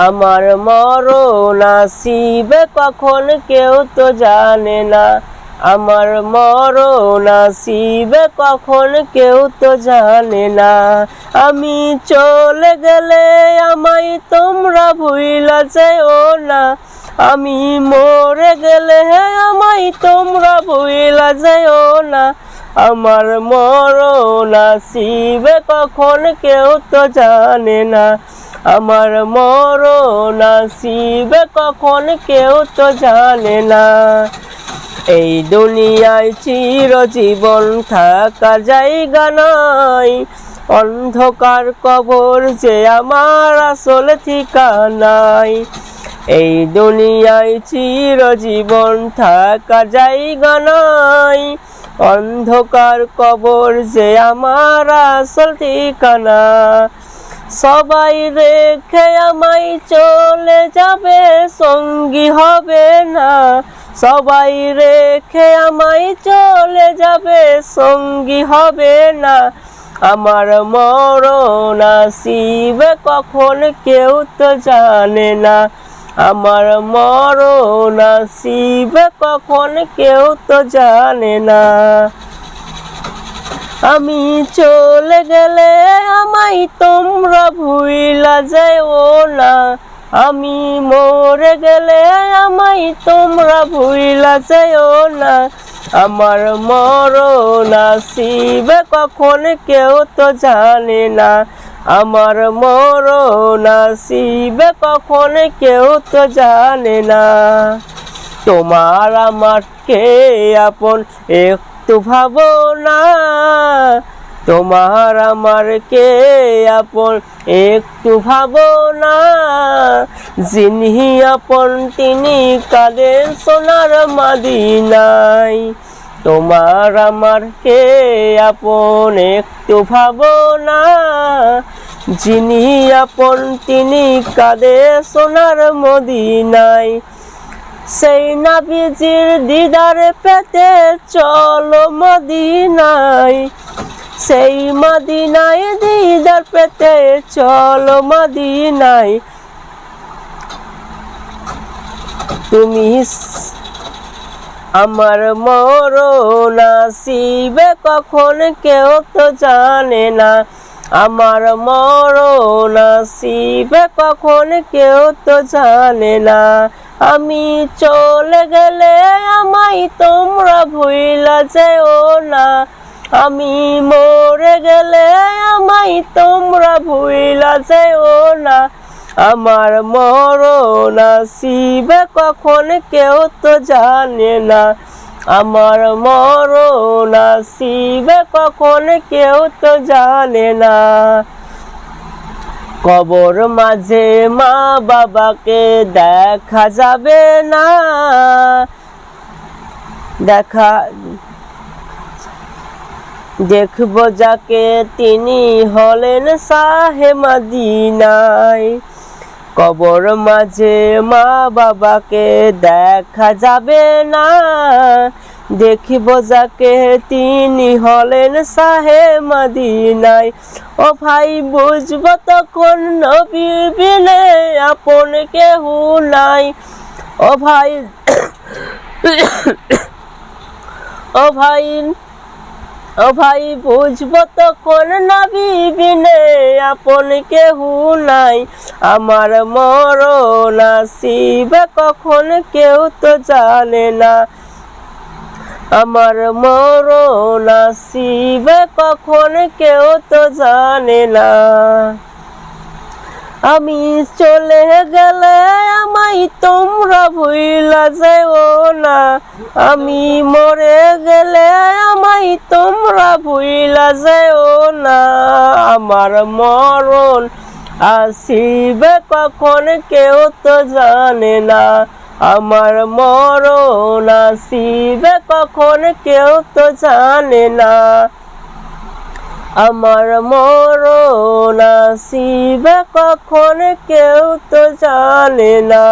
আমার মরণ আসিবে কখন কেউ তো জানে না। আমার মরণ আসিবে কখন কেউ তো জানে না। আমি চলে গেলে আমায় তোমরা ভুইলা যেও না। আমি মরে গেলে আমায় তোমরা ভুইলা যেও না। আমার মরণ আসিবে কখন কেউ তো জানে না। আমার মরণ আসিবে কখন কেউ তো জানে না। এই দুনিয়ায় চিরজীবন থাকার জায়গা নাই। অন্ধকার কবর যে আমার আসল ঠিকানাই। এই দুনিয়ায় চিরজীবন থাকার জায়গা নাই। অন্ধকার কবর যে আমার আসল ঠিকানা। সবাই রেখে আমায় চলে যাবে, সঙ্গী হবে না। সবাই রেখে আমায় চলে যাবে, সঙ্গী হবে না। আমার মরণ আসিবে কখন কেউ তো জানে না। আমার মরণ আসিবে কখন কেউ তো জানে না। আমি চলে গেলে আমায় তোমরা ভুইলা যেও না। আমি মরে গেলে আমায় তোমরা ভুইলা যেও না। আমার মরণ আসিবে কখন কেউ তো জানে না। আমার মরণ আসিবে কখন কেউ তো জানে না। তোমার আমার কে আপন একটু ভাবো না। তোমার আমার কে আপন একটু ভাবো না। যিনি আপন তিনি কাঁদেন সোনার মদিনায়। তোমার আমার কে আপন একটু ভাবো না। যিনি আপন তিনি কাঁদেন সোনার মদিনায়। সেই নবীজির দিদার পেতে চলো মদিনায়। সেই মদিনায় দিদার পেতে চলো মদিনায়। তুমি আমার মরণ আসিবে কখন কেউ তো জানে না। আমার মরণ আসিবে কখন কেউ তো জানে না। আমি চলে গেলে আমায় তোমরা ভুইলা যেও না। আমি মরে গেলে আমায় তোমরা ভুইলা যেও না। আমার মরণ আসিবে কখন কেউ তো জানে না। আমার মরণ আসিবে কখন কেউ তো জানে না। কবর মাঝে মা বাবাকে দেখা যাবে না। দেখব যাকে তিনি হলেন শাহে মদিনায়। কবর মাঝে মা বাবাকে দেখা যাবে না। দেখিব যাকে তিনি হলেন শাহে মদিনায়। ও ভাই বুঝব তখন নবী বিনে আপন কেহ নাই। ও ভাই ও ভাই ও ভাই বুঝব তখন নবী বিনে আপন কেহ নাই। আমার মরণ আসিবে কখন কেউ তো জানে না। আমার মরণ আসিবে কখন কেউ তো জানে না। আমি চলে গেলে আমায় তোমরা ভুইলা যেও না। আমি মরে গেলে আমায় তোমরা ভুইলা যেও না। আমার মরণ আসিবে কখন কেউ তো জানে না। আমার মরণ আসিবে কখন কেউ তো জানে না। আমার মরণ আসিবে কখন কেউ তো জানে না।